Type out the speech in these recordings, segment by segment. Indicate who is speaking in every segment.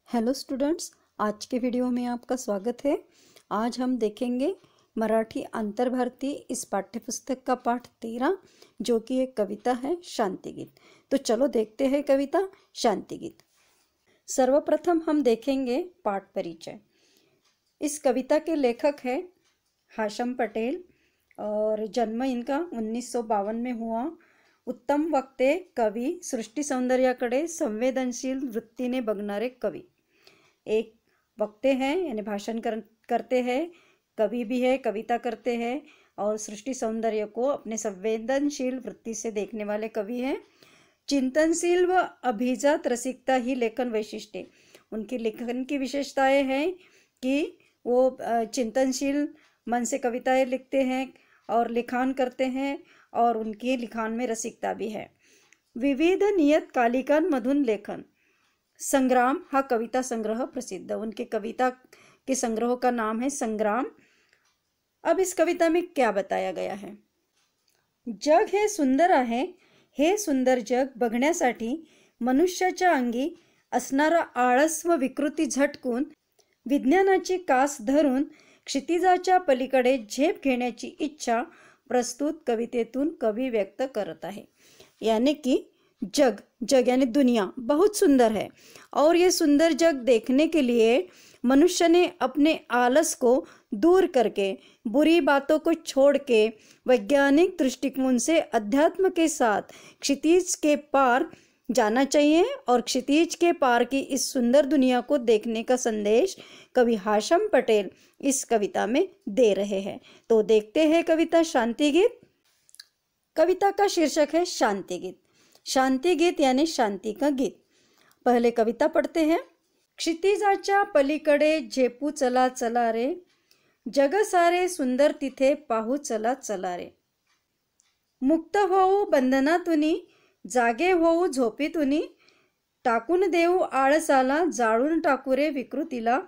Speaker 1: Hello students, आज के video में आपका स्वागत है। आज हम देखेंगे मराठी अंतर्भारती इस पाठ्यपुस्तक का पाठ 13, जो कि एक कविता है शांति गीत। तो चलो देखते हैं कविता शांति गीत। सर्वप्रथम हम देखेंगे पाठ परिचय। इस कविता के लेखक है हाशम पटेल और जन्म इनका 1952 में हुआ। उत्तम वक्ते, कवी, सृष्टी सौंदर्याकडे संवेदनशील वृत्तीने बघणारे कवी। एक वक्ते हैं यानी भाषण करते हैं, कवि भी है, कविता करते हैं और सृष्टि सौंदर्य को अपने संवेदनशील वृत्ति से देखने वाले कवि हैं। चिंतनशील व अभिजात रसिकता ही लेखन वैशिष्ट्य। उनकी लेखन की विशेषताएं हैं कि वो चिंतनशील मन से कविताएं लिखते हैं और लिखान करते हैं और उनके लिखान में रसिकता भी है। विविध नियतकालिकांमधून लेखन। संग्राम हा कविता संग्रह प्रसिद्ध। उनके कविता के संग्रह का नाम है संग्राम। अब इस कविता में क्या बताया गया है? जग हे सुंदर आहे, हे सुंदर जग बघण्यासाठी मनुष्याच्या अंगी असणारा आळस व विकृती झटकून विज्ञानाची कास धरून क्षितिजाच्या पलीकडे झेप घेण्याची इच्छा प्रस्तुत कवितेतून कवि व्यक्त करत आहे। यानी कि जग यानी दुनिया बहुत सुंदर है और ये सुंदर जग देखने के लिए मनुष्य ने अपने आलस को दूर करके, बुरी बातों को छोड़ के वैज्ञानिक दृष्टिकोण से अध्यात्म के साथ क्षितिज के पार जाना चाहिए और क्षितिज के पार की इस सुंदर दुनिया को देखने का संदेश कवि हाशम पटेल इस कविता में दे रहे हैं। तो देखते हैं कविता शांति गीत। कविता का शीर्षक है शांति गीत। शांति गीत यानी शांति का गीत। पहले कविता पढ़ते हैं। क्षितिजाच्या पलीकडे झेपू चला चला रे, जग सारे सुंदर तिथे पाहू चला चला रे। मुक्त होऊ बंधनातुनी, जागे होऊ झोपेतुनी, टाकून देऊ आळसाला, जाळून टाकू रे विकृतीला।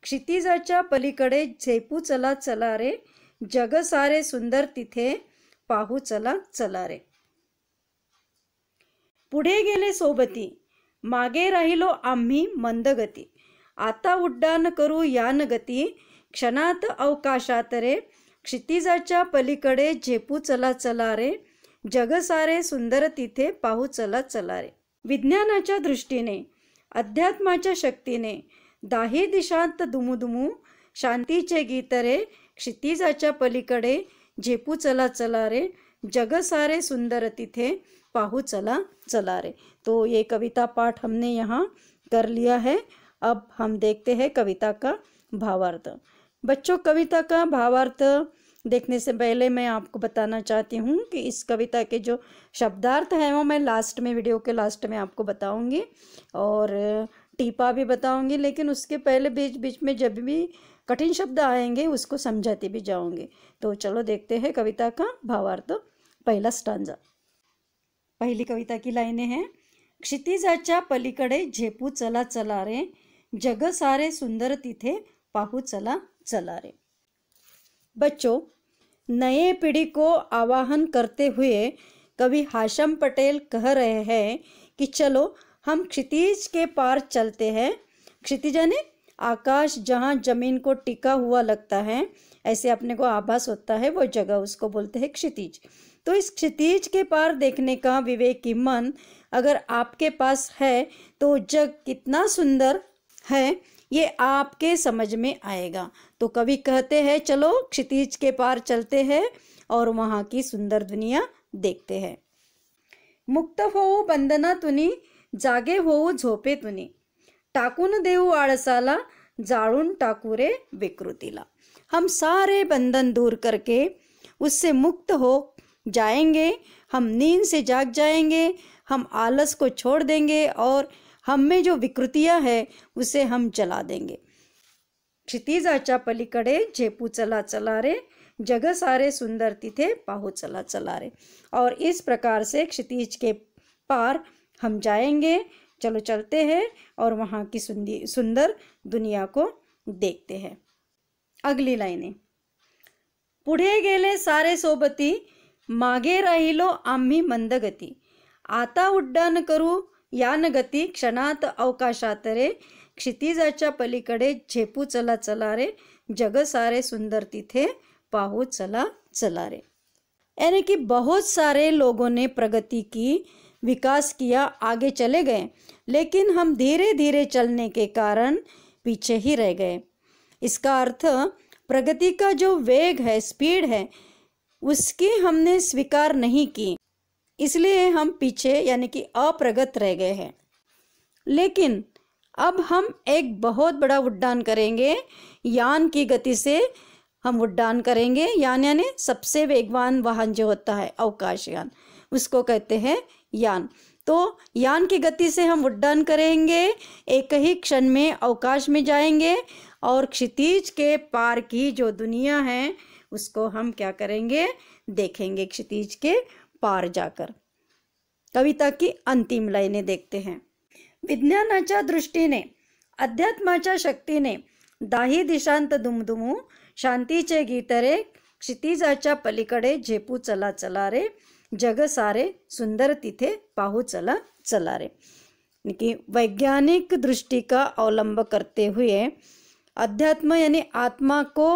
Speaker 1: क्षितिजाच्या पलीकडे झेपू चला चला रे, जग सारे सुंदर तिथे पाहू चला चला रे। पुढे गेले सोबती, मागे राहिलो आम्ही मंदगती। आता उड्डाण करू यान गती, क्षणात अवकाशात रे। क्षितिजाच्या पलीकडे झेपू चला चला रे, जग सारे सुंदर तिथे पाहू चला चला रे। विज्ञानाच्या दृष्टीने, अध्यात्माच्या शक्तीने दाही दिशांत दुमूदुमू शांतीचे गीत रे। क्षितिजाच्या पलीकडे झेपू चला चला रे, जग सारे सुंदर तिथे पाहू चला चला रे। तो ये कविता पाठ हमने यहाँ कर लिया है। अब हम देखते हैं कविता का भावार्थ। बच्चों, कविता का भावार्थ देखने से पहले मैं आपको बताना चाहती हूँ कि इस कविता के जो शब्दार्थ हैं वो मैं लास्ट में, वीडियो के लास्ट में आपको बताऊँगी और टीपा भी बताऊँगी, लेकिन उसके पहले बीच बीच में जब भी कठिन शब्द आएंगे उसको समझाती भी जाऊँगी। तो चलो देखते हैं कविता का भावार्थ। पहला स्टांजा। पहली कविता की लाइनें हैं। क्षितिजाच्या पलीकडे झेपू चला चला रे, जग सारे सुंदर तिथे पाहू चला चला रे। बच्चों, नए पीढ़ी को आह्वान करते हुए कवि हाशम पटेल कह रहे हैं कि चलो हम क्षितिज के पार चलते हैं। क्षितिज यानी आकाश, जहाँ जमीन को टिका हुआ लगता है, ऐसे अपने को आभास होता है, वो जगह उसको बोलते हैं क्षितिज। तो इस क्षितिज के पार देखने का विवेकी मन अगर आपके पास है तो जग कितना सुंदर है ये आपके समझ में आएगा। तो कवि कहते हैं चलो क्षितिज के पार चलते हैं और वहाँ की सुंदर दुनिया देखते हैं। मुक्त होऊ बंधनातुनी, जागे होऊ झोपेतुनी, टाकून देऊ आळसाला, जाळून टाकू रे विकृतीला। हम सारे बंधन दूर करके उससे मुक्त हो जाएंगे, हम नींद से जाग जाएंगे, हम आलस को छोड़ देंगे और हम में जो विकृतियां है उसे हम जला देंगे। क्षितिजाच्या पलीकडे झेपू चला चला रे, जग सारे सुंदर तिथे पाहू चला चला रे। और इस प्रकार से क्षितिज के पार हम जाएंगे, चलो चलते हैं और वहाँ की सुंदर दुनिया को देखते हैं। अगली लाइनें। पुढे गेले सारे सोबती, मागे राहिलो आम्ही मंदगती। आता उड्डाण करू यान गती क्षणात अवकाशात रे, क्षितिजाच्या पलीकडे झेपू चला चला रे, जग सारे सुंदर तिथे पाहू चला चला रे। यानी कि बहुत सारे लोगों ने प्रगति की, विकास किया, आगे चले गए, लेकिन हम धीरे धीरे चलने के कारण पीछे ही रह गए। इसका अर्थ प्रगति का जो वेग है, स्पीड है, उसकी हमने स्वीकार नहीं की, इसलिए हम पीछे यानी कि अप्रगत रह गए हैं। लेकिन अब हम एक बहुत बड़ा उड्डान करेंगे, यान की गति से हम उड्डान करेंगे। यान यानी सबसे वेगवान वाहन जो होता है अवकाशयान, उसको कहते हैं यान। तो यान की गति से हम उड्डान करेंगे, एक ही क्षण में अवकाश में जाएंगे और क्षितिज के पार की जो दुनिया है उसको हम क्या करेंगे, देखेंगे क्षितिज के पार जाकर। कविता की अंतिम लाइनें देखते हैं। विज्ञानाच्या दृष्टीने, अध्यात्माच्या शक्तीने, दाही दिशांत दुमदुमू, शांतीचे गीत रे, क्षितिजाच्या पलीकडे झेपू चला चला रे, जग सारे सुंदर तिथे पाहू चला चला रे। कि वैज्ञानिक दृष्टि का अवलंब करते हुए अध्यात्म यानी आत्मा को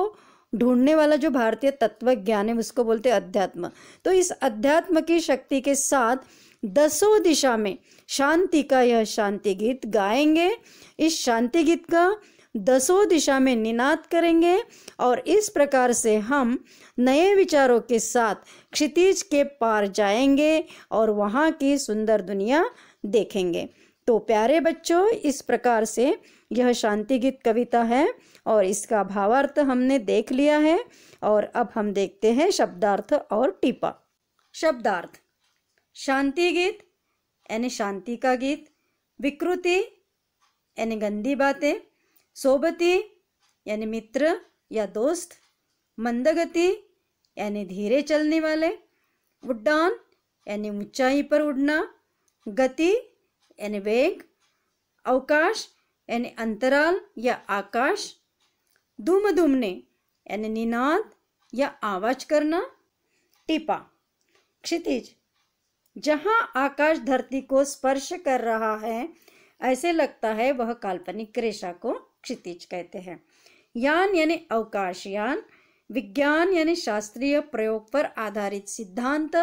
Speaker 1: ढूंढने वाला जो भारतीय तत्व ज्ञान है उसको बोलते हैं अध्यात्म। तो इस अध्यात्म की शक्ति के साथ दसों दिशा में शांति का यह शांति गीत गाएंगे। इस शांति गीत का दसों दिशा में निनाद करेंगे और इस प्रकार से हम नए विचारों के साथ क्षितिज के पार जाएंगे और वहाँ की सुंदर दुनिया देखेंगे। तो प्यारे बच्चों, इस प्रकार से यह शांति गीत कविता है और इसका भावार्थ हमने देख लिया है। और अब हम देखते हैं शब्दार्थ और टीपा। शब्दार्थ: शांति गीत यानी शांति का गीत, विकृति यानी गंदी बातें, सोबती यानी मित्र या दोस्त, मंदगति यानी धीरे चलने वाले, उड्डान यानी ऊंचाई पर उड़ना, गति यानी वेग, अवकाश यानी अंतराल या आकाश, दुमदुमने यानी निनाद या आवाज करना, टीपा। क्षितिज: जहाँ आकाश धरती को स्पर्श कर रहा है, ऐसे लगता है वह काल्पनिक रेखा को क्षितिज कहते हैं। यान यानी अवकाशयान, विज्ञान यानी शास्त्रीय प्रयोग पर आधारित सिद्धांत,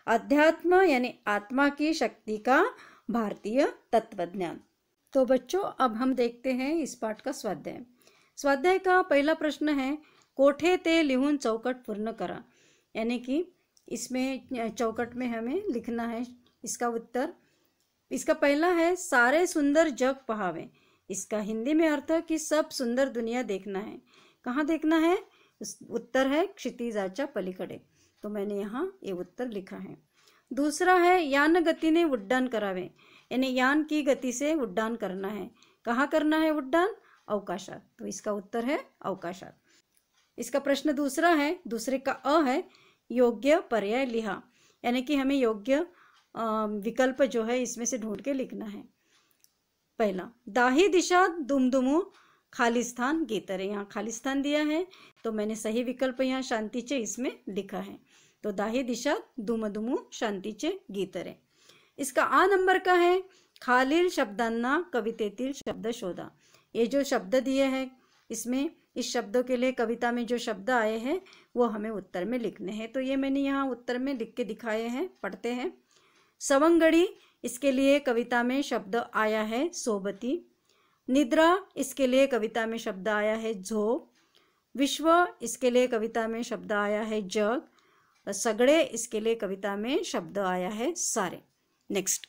Speaker 1: अध्यात्म यानी आत्मा की शक्ति का भारतीय तत्वज्ञान। तो बच्चों, अब हम देखते हैं इस पाठ का स्वाध्याय। स्वाध्याय का पहला प्रश्न है, कोठे ते लिहून चौकट पूर्ण करा। यानी कि इसमें चौकट में हमें लिखना है इसका उत्तर। इसका पहला है, सारे सुंदर जग पहावे। इसका हिंदी में अर्थ है कि सब सुंदर दुनिया देखना है। कहाँ देखना है? उत्तर है क्षितिजाच्या पलीकडे। तो मैंने यहाँ ये उत्तर लिखा है। दूसरा है, यान गतीने उड्डाण करावे। यानी यान की गति से उड्डाण करना है। कहाँ करना है उड्डाण? अवकाशात। तो इसका उत्तर है अवकाशात। इसका प्रश्न दूसरा है, दूसरे का अ है, योग्य पर्याय लिहा। यानी कि हमें योग्य विकल्प जो है इसमें से ढूंढ के लिखना है। पहला, दाही दिशा दुमदुमू खालिस्तान गीतरे। यहाँ खालिस्तान दिया है तो मैंने सही विकल्प यहाँ शांतीचे इसमें लिखा है। तो दाही दिशा दुमदुमू शांतीचे गीतरे। इसका आ नंबर का है, खालील शब्दांना कवितेतील शब्द शोधा। ये जो शब्द दिए हैं इसमें, इस शब्दों के लिए कविता में जो शब्द आए हैं वो हमें उत्तर में लिखने हैं। तो ये मैंने यहाँ उत्तर में लिख के दिखाए हैं, पढ़ते हैं। सवंगड़ी, इसके लिए कविता में शब्द आया है सोबती। निद्रा, इसके लिए कविता में शब्द आया है झोप। विश्व, इसके लिए कविता में शब्द आया है जग। सगड़े, इसके लिए कविता में शब्द आया है सारे। नेक्स्ट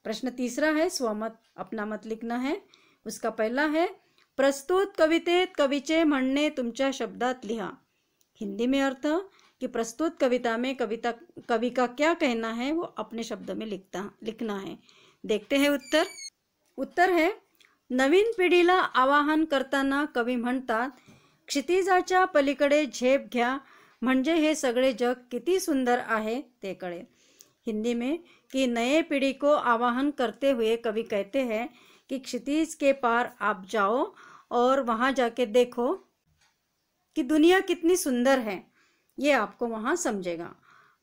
Speaker 1: प्रश्न तीसरा है, स्वमत अपना मत लिखना है। उसका पहला है, प्रस्तुत कवितेत कवीचे म्हणणे तुमच्या शब्दात लिहा। हिंदी में अर्थ कि प्रस्तुत कविता में कवि का क्या कहना है वो अपने शब्द में लिखना है। देखते हैं उत्तर। उत्तर है, नवीन पिढीला आवाहन करताना कवी म्हणतात, क्षितिजाच्या पलीकडे झेप घ्या, म्हणजे हे सगळे जग किती सुंदर आहे ते कळेल। हिंदी में कि नए पीढ़ी को आवाहन करते हुए कवि कहते हैं कि क्षितिज के पार आप जाओ और वहाँ जाके देखो कि दुनिया कितनी सुंदर है, ये आपको वहाँ समझेगा।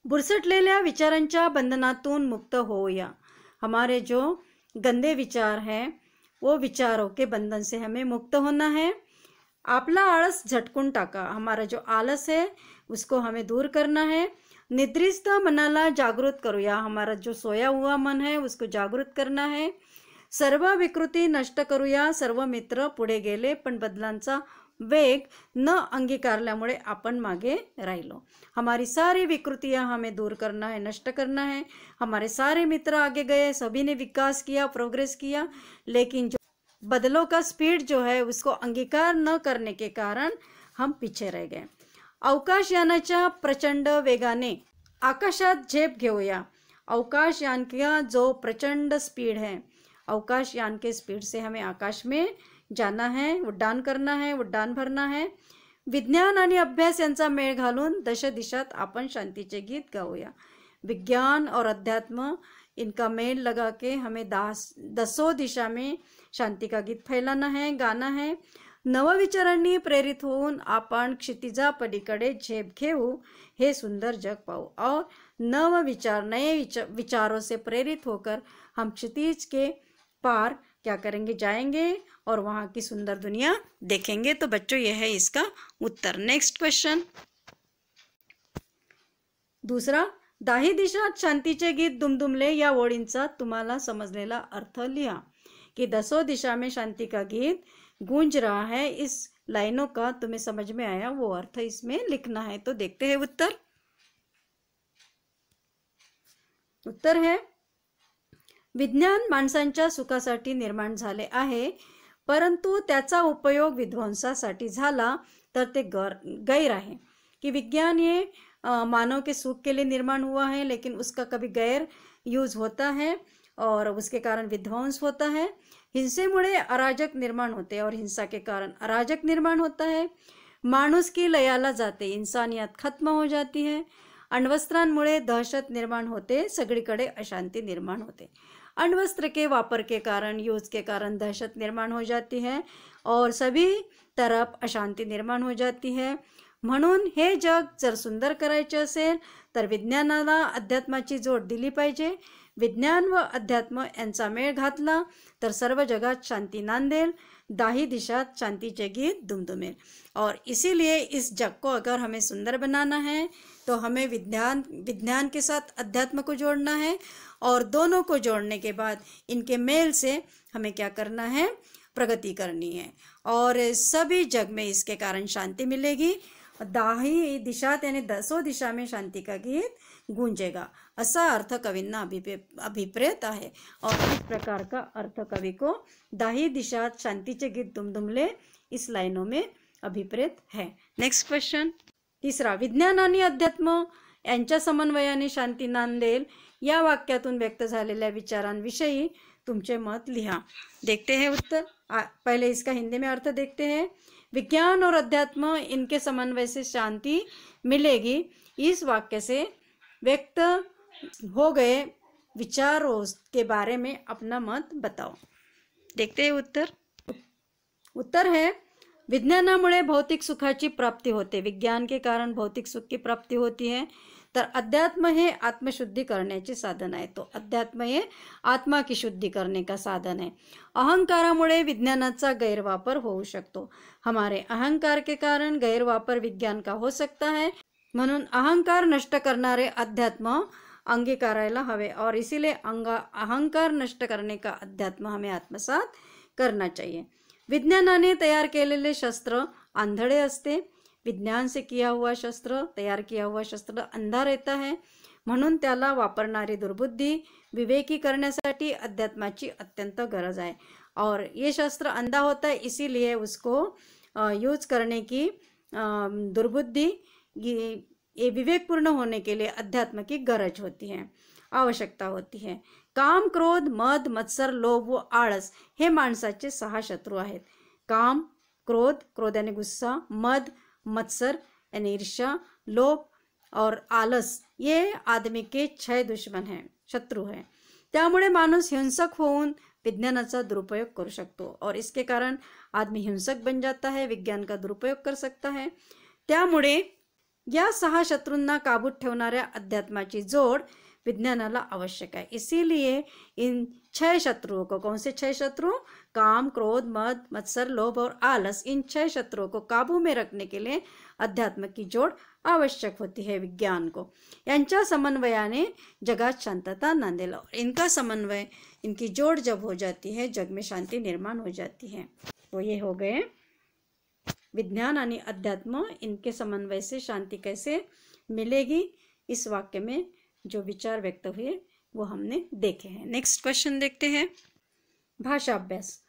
Speaker 1: बुरसटलेल्या विचारांच्या बंधनातून मुक्त होया। हमारे जो गंदे विचार हैं वो विचारों के बंधन से हमें मुक्त होना है। आपला आळस झटकून टाका। हमारा जो आलस है उसको हमें दूर करना है। निद्रिस्त मनाला जागृत करूया। हमारा जो सोया हुआ मन है उसको जागृत करना है। सर्व विकृती नष्ट करूया। सर्व मित्र पुढे गेले पण बदलांचा वेग न अंगीकारल्यामुळे आपण मागे राहिलो। हमारी सारी विकृतियां हमें दूर करना है, नष्ट करना है। हमारे सारे मित्र आगे गए, सभी ने विकास किया, प्रोग्रेस किया, लेकिन जो बदलों का स्पीड जो है उसको अंगीकार न करने के कारण हम पीछे रह गए। अवकाशयानाच्या प्रचंड वेगाने आकाशात झेप घेऊया। अवकाशयान का जो प्रचंड स्पीड है, अवकाशयान के स्पीड से हमें आकाश में जाना है, उड्डाण करना है, उड्डाण भरना है। विज्ञान आणि अभ्यास यांचा मेळ घालून दश दिशात आपण शांतीचे गीत गाऊया। विज्ञान और अध्यात्म इनका मेल लगा के हमें दसों दिशा में शांति का गीत फैलाना है, गाना है। नवविचारांनी प्रेरित होऊन आपण क्षितिजा पलीकडे झेप घेऊ, हे सुंदर जग पाऊ। और नव विचार, नए विचारों से प्रेरित होकर हम क्षितिज के पार क्या करेंगे, जाएंगे और वहाँ की सुंदर दुनिया देखेंगे। तो बच्चों यह है इसका उत्तर। नेक्स्ट क्वेश्चन दूसरा, दाही दिशात शांतीचे गीत दुमदुमले या ओळींचा तुम्हाला समजलेला अर्थ लिहा। कि दसों दिशा में शांति का गीत गूंज रहा है, इस लाइनों का तुम्हें समझ में आया वो अर्थ इसमें लिखना है। तो देखते हैं उत्तर। उत्तर है, विज्ञान माणसांच्या सुखासाठी निर्माण झाले आहे, परंतु त्याचा उपयोग विध्वंसासाठी झाला तर ते गैर है। कि विज्ञान ये मानव के सुख के लिए निर्माण हुआ है, लेकिन उसका कभी गैर यूज होता है और उसके कारण विध्वंस होता है। हिंसेमुळे अराजक निर्माण होते और हिंसा के कारण अराजक निर्माण होता है। माणूस की लयाला जाते, इंसानियत खत्म हो जाती है। अण्वस्त्रांमुळे दहशत निर्माण होते, सगळीकडे अशांति निर्माण होते। अण्वस्त्र के वापर के कारण, यूज के कारण दहशत निर्माण हो जाती है और सभी तरफ अशांति निर्माण हो जाती है। म्हणून हे जग जर सुंदर करायचे असेल तर विज्ञानाला अध्यात्माची जोड दिली पाहिजे। विज्ञान व अध्यात्म यांचा मेळ घातला तर सर्व जगात शांति नांदेल, दाही दिशात शांतिचे गीत दुमदुमेल। और इसीलिए इस जग को अगर हमें सुंदर बनाना है तो हमें विज्ञान के साथ अध्यात्म को जोड़ना है और दोनों को जोड़ने के बाद इनके मेल से हमें क्या करना है, प्रगति करनी है और सभी जग में इसके कारण शांति मिलेगी। दाही दिशात यानी दसों दिशा में शांति का गीत गूंजेगा, ऐसा अर्थ कवींना अभिप्रेत आहे। और इस प्रकार का अर्थ कवि को दाही दिशात शांतिचे गीत दुमदुमले इस लाइनों में अभिप्रेत है। नेक्स्ट क्वेश्चन तीसरा, विज्ञान आणि अध्यात्म यांच्या समन्वयाने शांती नांदेल या वाक्यातून व्यक्त झालेल्या विचारांविषयी तुमचे मत लिहा। देखते हैं उत्तर। पहले इसका हिंदी में अर्थ देखते हैं। विज्ञान और अध्यात्म इनके समन्वय से शांति मिलेगी, इस वाक्य से व्यक्त हो गए विचारों के बारे में अपना मत बताओ। देखते हैं उत्तर। उत्तर है, विज्ञानामुळे भौतिक सुखाची प्राप्ति होते, विज्ञान के कारण भौतिक सुख की प्राप्ति होती है। तर अध्यात्म हे आत्मशुद्धि करण्याचे साधन आहे। तो अध्यात्म हे आत्मा की शुद्धि करने का साधन है। अहंकारामुळे विज्ञानाचा गैरवापर होऊ शकतो। हमारे अहंकार के कारण गैरवापर विज्ञान का हो सकता है, म्हणून अहंकार नष्ट करणारे अध्यात्म अंगीकारायला हवे और इसीलिए अहंकार नष्ट करने का अध्यात्म हमें आत्मसात करना चाहिए। विज्ञानाने तयार केलेले शस्त्र आंधळे असते, विज्ञान से किया हुआ शस्त्र, तैयार किया हुआ शस्त्र अंधा रहता है, म्हणून त्याला वापरणारी दुर्बुद्धी विवेकी करण्यासाठी अध्यात्माची अत्यंत गरज है। और ये शस्त्र अंधा होता है, इसीलिए उसको यूज करने की दुर्बुद्धि, ये विवेकपूर्ण होने के लिए अध्यात्म की गरज होती है, आवश्यकता होती है। काम, क्रोध, मद, मत्सर, लोभ व आळस हे माणसाचे 6 शत्रू आहेत। काम, क्रोध यानी गुस्सा, मद, मत्सर यानी ईर्ष्या, लोभ और आलस ये आदमी के 6 दुश्मन हैं, शत्रु हैं। त्यामुळे माणूस हिंसक होऊन विज्ञानाचा दुरुपयोग करू शकतो और इसके कारण आदमी हिंसक बन जाता है, विज्ञान का दुरुपयोग कर सकता है। त्यामुळे या 6 शत्रूंना काबूत ठेवणाऱ्या अध्यात्माची जोड विज्ञानाला आवश्यक है। इसीलिए इन 6 शत्रुओं को, कौन से 6 शत्रु? काम, क्रोध, मद, मत्सर, लोभ और आलस, इन 6 शत्रुओं को काबू में रखने के लिए अध्यात्म की जोड़ आवश्यक होती है विज्ञान को। यांच्या समन्वयाने जगात शांतता नांदेल। इनका समन्वय, इनकी जोड़ जब हो जाती है, जग में शांति निर्माण हो जाती है। तो ये हो गए विज्ञान आणि अध्यात्म, इनके समन्वय से शांति कैसे मिलेगी, इस वाक्य में जो विचार व्यक्त हुए वो हमने देखे हैं। नेक्स्ट क्वेश्चन देखते हैं। भाषाभ्यास।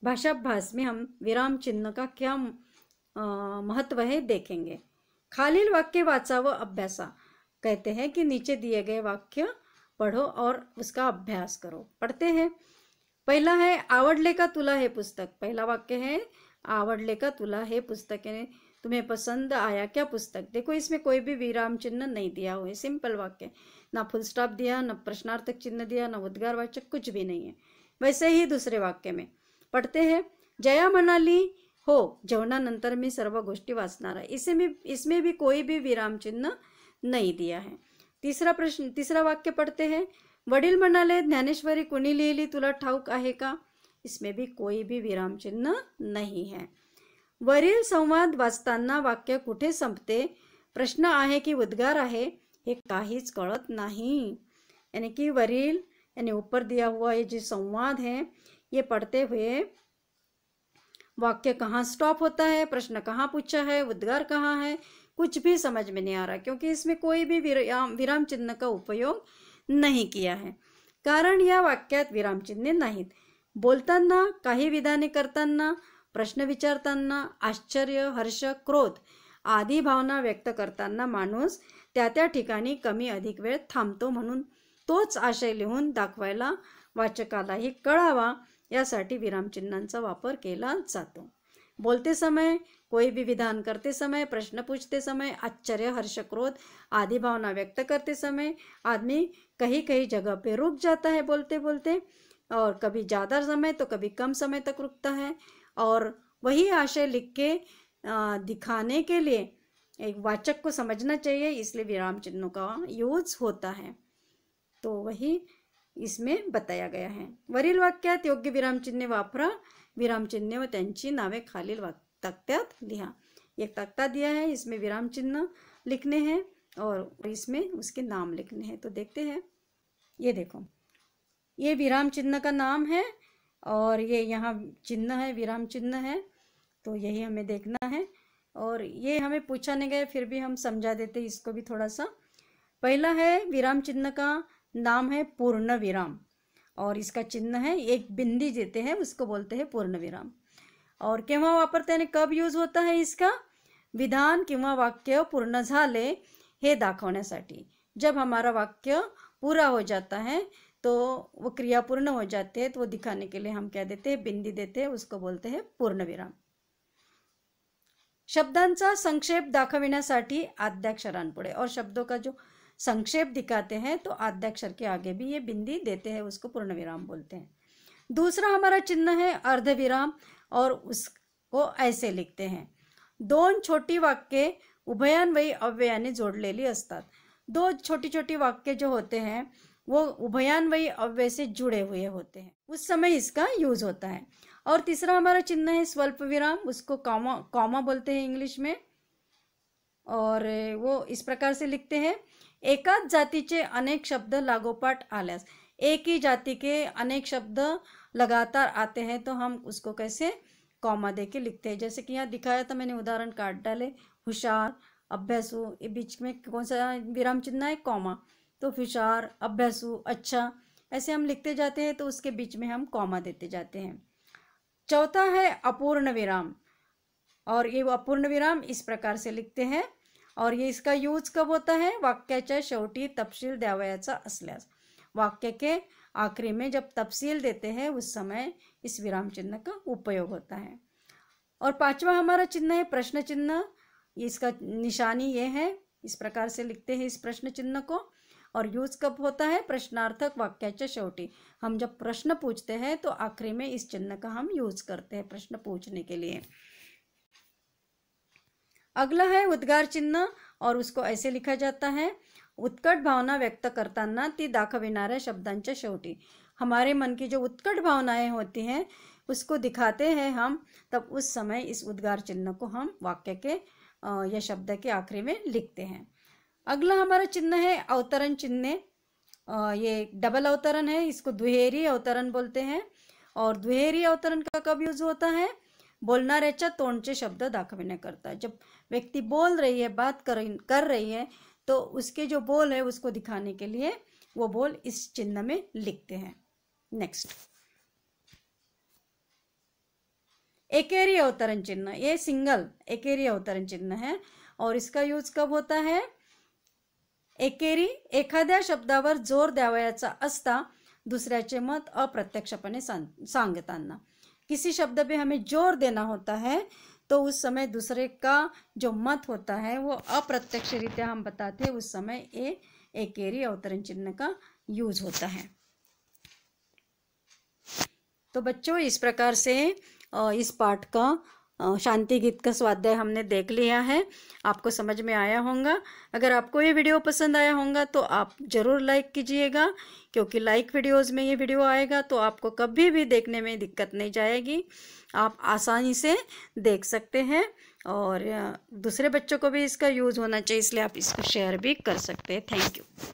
Speaker 1: भाषाभ्यास में हम विराम चिन्ह का क्या महत्व है देखेंगे। खालील वाक्य वाचा व अभ्यासा। कहते हैं कि नीचे दिए गए वाक्य पढ़ो और उसका अभ्यास करो। पढ़ते हैं। पहला है आवडले का तुला हे पुस्तक। पहला वाक्य है आवडले का तुला हे पुस्तक, यानी तुम्हें पसंद आया क्या पुस्तक। देखो इसमें कोई भी विराम चिन्ह नहीं दिया हुआ है, सिंपल वाक्य, ना फुल स्टॉप दिया, ना प्रश्नार्थक चिन्ह दिया, ना उद्गारवाचक, कुछ भी नहीं है। वैसे ही दूसरे वाक्य में पढ़ते हैं। जया म्हणाली हो जेवणानंतर मी सर्व गोष्टी वाचणार आहे। इसमें भी कोई भी विराम चिन्ह नहीं दिया है। तीसरा वाक्य पढ़ते हैं। वडील म्हणाले ज्ञानेश्वरी कुणी लिहिली तुला ठाऊक आहे का। इसमें भी कोई भी विराम चिन्ह नहीं है। वरील संवाद वाचताना वाक्य कुठे संपते, प्रश्न आहे की उद्गार आहे, हे काहीच कळत नहीं। यानी कि वरील यानी ऊपर दिया हुआ ये जो संवाद है, ये पढ़ते हुए वाक्य कहाँ स्टॉप होता है, प्रश्न कहाँ पूछा है, उद्गार कहाँ है, कुछ भी समझ में नहीं आ रहा, क्योंकि इसमें कोई भी विराम चिन्ह का उपयोग नहीं किया है। कारण या वाक्यात विराम चिन्हे नाहीत। बोलताना, काही विधाने करताना, प्रश्न विचारताना, आश्चर्य, हर्ष, क्रोध आदी भावना व्यक्त करताना माणूस त्या त्या ठिकाणी कमी अधिक वेळ थांबतो, म्हणून तोच आशय लिहून दाखवायला वाचकालाही कळावा यासाठी विरामचिन्हांचा वापर केला जातो। बोलते समय, कोई भी विधान करते समय, प्रश्न पूछते समय, आश्चर्य, हर्ष, क्रोध आदि भावना व्यक्त करते समय आदमी कहीं कहीं जगह पे रुक जाता है बोलते बोलते, और कभी ज़्यादा समय तो कभी कम समय तक रुकता है, और वही आशय लिख के दिखाने के लिए एक वाचक को समझना चाहिए, इसलिए विराम चिन्हों का यूज होता है। तो वही इसमें बताया गया है। वरील वाक्यात योग्य विरामचिन्हे वापरा। विरामचिन्हे व त्यांची नावे खालील तक्त्यात लिहा। एक तख्ता दिया है, इसमें विराम चिन्ह लिखने हैं और इसमें उसके नाम लिखने हैं। तो देखते हैं। ये देखो, ये विराम चिन्ह का नाम है और ये यहाँ चिन्ह है, विराम चिन्ह है, तो यही हमें देखना है। और ये हमें पूछा नहीं गया, फिर भी हम समझा देते इसको भी थोड़ा सा। पहला है विराम चिन्ह का नाम है पूर्ण विराम, और इसका चिन्ह है एक बिंदी देते हैं, उसको बोलते हैं पूर्ण विराम। और केव्हा वापरते हैं, कब यूज होता है इसका, विधान किंवा वाक्य पूर्ण झाले हे दाखवण्यासाठी। जब हमारा वाक्य पूरा हो जाता है तो वो क्रिया पूर्ण हो जाती है, तो वो दिखाने के लिए हम क्या देते हैं, बिंदी देते हैं, उसको बोलते हैं पूर्ण विराम। शब्दांचा संक्षेप दाखविण्यासाठी आद्याक्षरांपुढे, और शब्दों का जो संक्षेप दिखाते हैं तो आद्याक्षर के आगे भी ये बिंदी देते हैं, उसको पूर्ण विराम बोलते हैं। दूसरा हमारा चिन्ह है अर्धविराम, और उसको ऐसे लिखते हैं। दोन छोटी वाक्ये उभयान्वयी अव्ययाने जोडलेली असतात। दो छोटी छोटी वाक्य जो होते हैं वो उभयान्वयी अव्यय से जुड़े हुए होते हैं, उस समय इसका यूज होता है। और तीसरा हमारा चिन्ह है स्वल्प विराम, उसको कॉमा बोलते हैं इंग्लिश में, और वो इस प्रकार से लिखते हैं। एकाच जातीचे अनेक शब्द लागोपाठ आल्यास, एक ही जाति के अनेक शब्द लगातार आते हैं तो हम उसको कैसे कॉमा दे के लिखते हैं। जैसे कि यहाँ दिखाया था मैंने, उदाहरण काट डाले, होशियार, अभ्यासु, ये बीच में कौन सा विराम चिन्ह है, कॉमा। तो होशियार, अभ्यासु, अच्छा, ऐसे हम लिखते जाते हैं तो उसके बीच में हम कॉमा देते जाते हैं। चौथा है अपूर्ण विराम, और ये अपूर्ण विराम इस प्रकार से लिखते हैं, और ये इसका यूज कब होता है, वाक्याच्या शेवटी तपशील द्यावयाचा असल्यास। वाक्य के आखिरी में जब तपसील देते हैं उस समय इस विराम चिन्ह का उपयोग होता है। और पांचवा हमारा चिन्ह है प्रश्न चिन्ह, इसका निशानी ये है, इस प्रकार से लिखते हैं इस प्रश्न चिन्ह को, और यूज कब होता है, प्रश्नार्थक वाक्याच्या शेवटी। हम जब प्रश्न पूछते हैं तो आखिरी में इस चिन्ह का हम यूज करते हैं प्रश्न पूछने के लिए। अगला है उद्गार चिन्ह, और उसको ऐसे लिखा जाता है, उत्कट भावना व्यक्त करताना ती दाखविणाऱ्या शब्दांच्या शेवटी। हमारे मन की जो उत्कट भावनाएं होती हैं उसको दिखाते हैं हम, तब उस समय इस उद्गार चिन्ह को हम वाक्य के या शब्द के आखिरी में लिखते हैं। अगला हमारा चिन्ह है अवतरण चिन्ह। ये डबल अवतरण है, इसको दुहेरी अवतरण बोलते हैं। और दुहेरी अवतरण का कब यूज होता है? बोलणाऱ्याच्या तोंडचे शब्द दाखविण्याकरता। जब व्यक्ति बोल रही है, बात कर रही है, तो उसके जो बोल है उसको दिखाने के लिए वो बोल इस चिन्ह में लिखते हैं। नेक्स्ट, एकेरी अवतरण चिन्ह। ये सिंगल एकेरी अवतरण चिन्ह है और इसका यूज कब होता है? एकेरी एखाद्या शब्दावर जोर द्यावयाचा असता दूसऱ्याचे मत अप्रत्यक्षपणे सांगताना। किसी शब्द पे हमें जोर देना होता है तो उस समय दूसरे का जो मत होता है वो अप्रत्यक्ष रीत्या हम बताते हैं, उस समय ये एकेरी अवतरण चिन्ह का यूज होता है। तो बच्चों, इस प्रकार से इस पाठ का शांति गीत का स्वाध्याय हमने देख लिया है। आपको समझ में आया होगा। अगर आपको ये वीडियो पसंद आया होगा तो आप ज़रूर लाइक कीजिएगा, क्योंकि लाइक वीडियोस में ये वीडियो आएगा तो आपको कभी भी देखने में दिक्कत नहीं जाएगी, आप आसानी से देख सकते हैं। और दूसरे बच्चों को भी इसका यूज़ होना चाहिए, इसलिए आप इसको शेयर भी कर सकते हैं। Thank you.